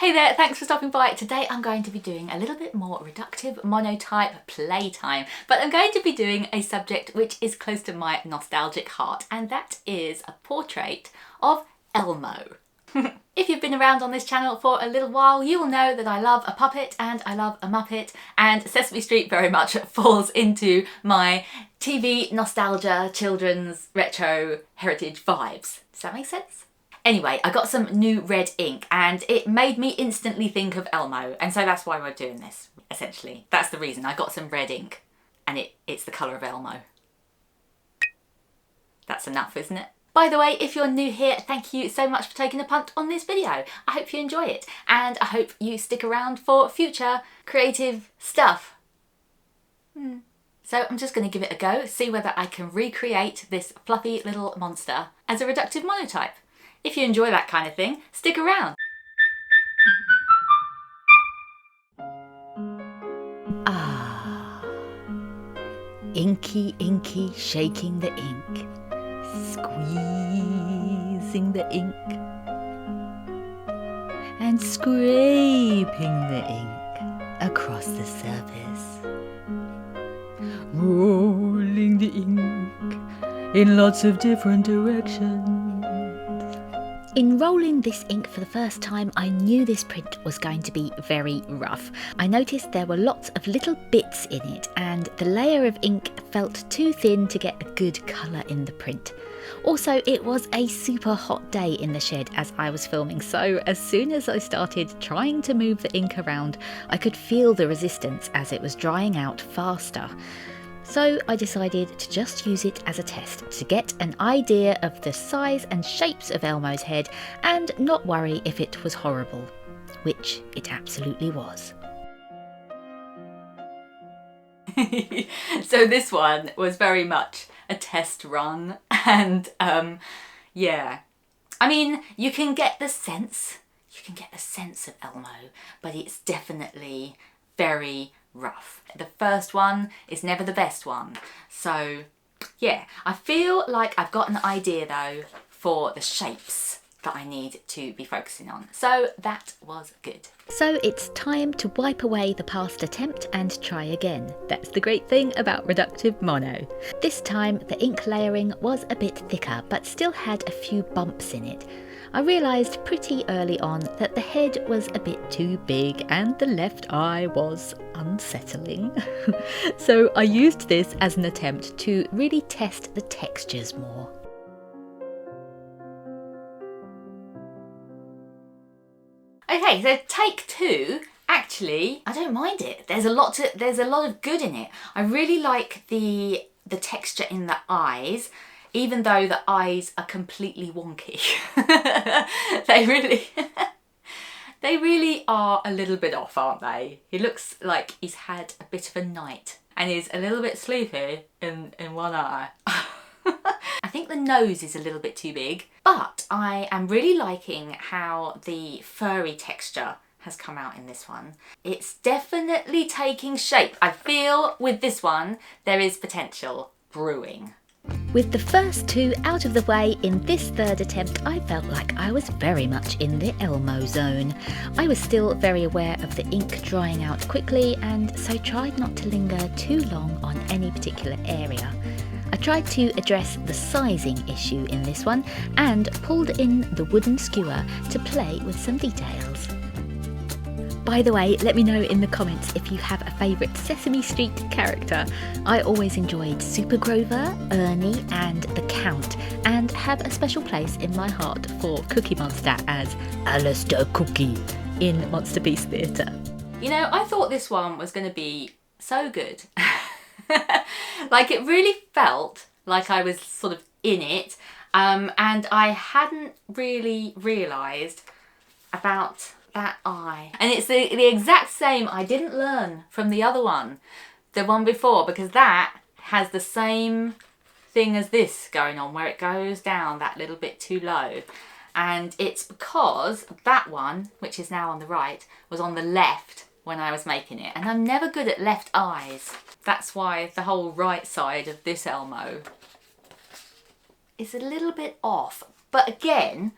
Hey there, thanks for stopping by. Today I'm going to be doing a little bit more reductive monotype playtime, but I'm going to be doing a subject which is close to my nostalgic heart, and that is a portrait of Elmo. If you've been around on this channel for a little while, you will know that I love a puppet and I love a Muppet, and Sesame Street very much falls into my TV nostalgia, children's retro heritage vibes. Does that make sense? Anyway, I got some new red ink and it made me instantly think of Elmo, and so that's why we're doing this, essentially. That's the reason. I got some red ink and it's the colour of Elmo. That's enough, isn't it? By the way, if you're new here, thank you so much for taking a punt on this video. I hope you enjoy it, and I hope you stick around for future creative stuff. So I'm just going to give it a go, see whether I can recreate this fluffy little monster as a reductive monotype. If you enjoy that kind of thing, stick around. Ah, inky, inky, shaking the ink, squeezing the ink, and scraping the ink across the surface, rolling the ink in lots of different directions. In rolling this ink for the first time, I knew this print was going to be very rough. I noticed there were lots of little bits in it, and the layer of ink felt too thin to get a good colour in the print. Also, it was a super hot day in the shed as I was filming, so as soon as I started trying to move the ink around, I could feel the resistance as it was drying out faster. So I decided to just use it as a test to get an idea of the size and shapes of Elmo's head and not worry if it was horrible, which it absolutely was. So this one was very much a test run, and yeah, I mean, you can get the sense of Elmo, but it's definitely very rough. The first one is never the best one. So yeah, I feel like I've got an idea though for the shapes that I need to be focusing on. So that was good. So it's time to wipe away the past attempt and try again. That's the great thing about reductive mono. This time the ink layering was a bit thicker but still had a few bumps in it. I realised pretty early on that the head was a bit too big and the left eye was unsettling. So I used this as an attempt to really test the textures more. Okay, so take two. Actually, I don't mind it. There's a lot of good in it. I really like the texture in the eyes, even though the eyes are completely wonky. They really are a little bit off, aren't they? He looks like he's had a bit of a night and is a little bit sleepy in one eye. I think the nose is a little bit too big, but I am really liking how the furry texture has come out in this one. It's definitely taking shape. I feel with this one there is potential brewing. With the first two out of the way in this third attempt, I felt like I was very much in the Elmo zone. I was still very aware of the ink drying out quickly, and so tried not to linger too long on any particular area. I tried to address the sizing issue in this one and pulled in the wooden skewer to play with some details. By the way, let me know in the comments if you have a favourite Sesame Street character. I always enjoyed Super Grover, Ernie and the Count, and have a special place in my heart for Cookie Monster as Alistair Cookie in Monster Beast Theatre. You know, I thought this one was going to be so good. Like, it really felt like I was sort of in it, and I hadn't really realised about that eye. And it's the exact same I didn't learn from the other one, the one before, because that has the same thing as this going on, where it goes down that little bit too low. And it's because that one, which is now on the right, was on the left when I was making it. And I'm never good at left eyes. That's why the whole right side of this Elmo is a little bit off. But again,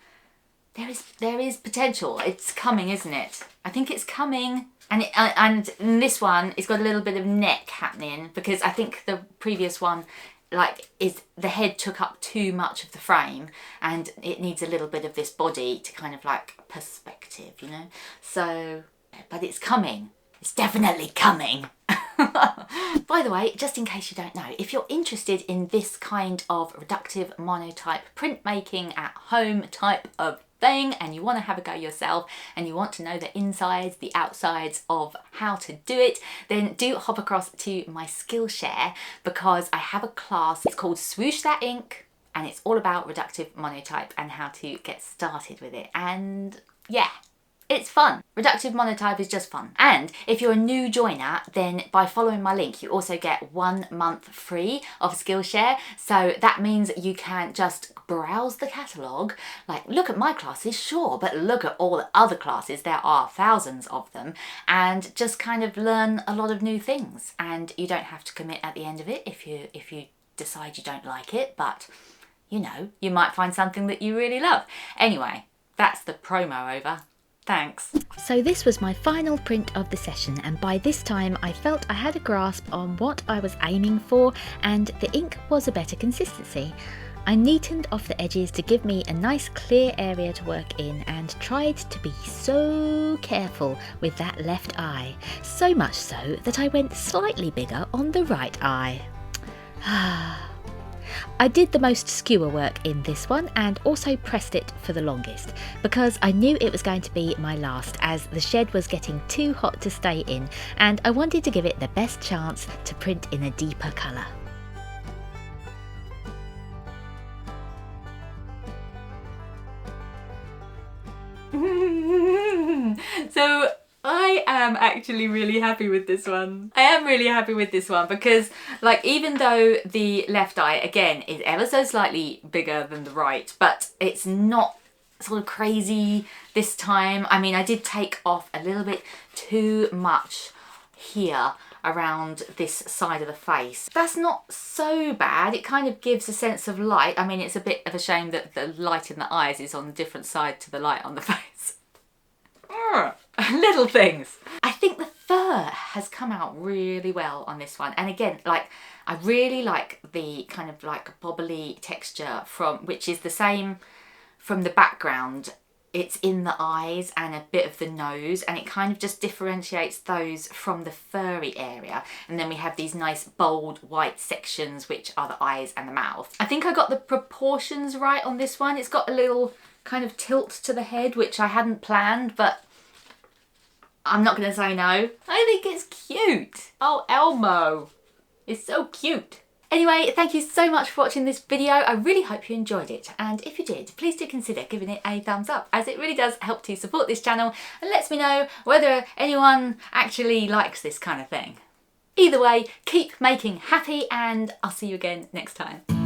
there is potential. It's coming, isn't it? I think it's coming. And in this one, it's got a little bit of neck happening because I think the previous one, like, is the head took up too much of the frame and it needs a little bit of this body to kind of like perspective, you know? So, but it's coming. It's definitely coming. By the way, just in case you don't know, if you're interested in this kind of reductive monotype printmaking at home type of thing and you want to have a go yourself and you want to know the insides, the outsides of how to do it, then do hop across to my Skillshare because I have a class. It's called Swoosh That Ink and it's all about reductive monotype and how to get started with it. And yeah, it's fun. Reductive monotype is just fun. And if you're a new joiner, then by following my link, you also get 1 month free of Skillshare. So that means you can just browse the catalogue, like look at my classes, sure, but look at all the other classes, there are thousands of them, and just kind of learn a lot of new things. And you don't have to commit at the end of it if you decide you don't like it, but you know, you might find something that you really love. Anyway, that's the promo over. Thanks. So this was my final print of the session, and by this time I felt I had a grasp on what I was aiming for and the ink was a better consistency. I neatened off the edges to give me a nice clear area to work in and tried to be so careful with that left eye, so much so that I went slightly bigger on the right eye. I did the most skewer work in this one and also pressed it for the longest because I knew it was going to be my last as the shed was getting too hot to stay in and I wanted to give it the best chance to print in a deeper colour. So I am actually really happy with this one. I am really happy with this one because, like, even though the left eye again is ever so slightly bigger than the right, but it's not sort of crazy this time. I mean, I did take off a little bit too much here around this side of the face. That's not so bad. It kind of gives a sense of light. I mean, it's a bit of a shame that the light in the eyes is on a different side to the light on the face. Little things. I think the fur has come out really well on this one, and again, like, I really like the kind of like bobbly texture from, which is the same from the background. It's in the eyes and a bit of the nose, and it kind of just differentiates those from the furry area. And then we have these nice bold white sections which are the eyes and the mouth. I think I got the proportions right on this one. It's got a little kind of tilt to the head which I hadn't planned, but I'm not going to say no. I think it's cute. Oh, Elmo. It's so cute. Anyway, thank you so much for watching this video. I really hope you enjoyed it. And if you did, please do consider giving it a thumbs up, as it really does help to support this channel and lets me know whether anyone actually likes this kind of thing. Either way, keep making happy and I'll see you again next time.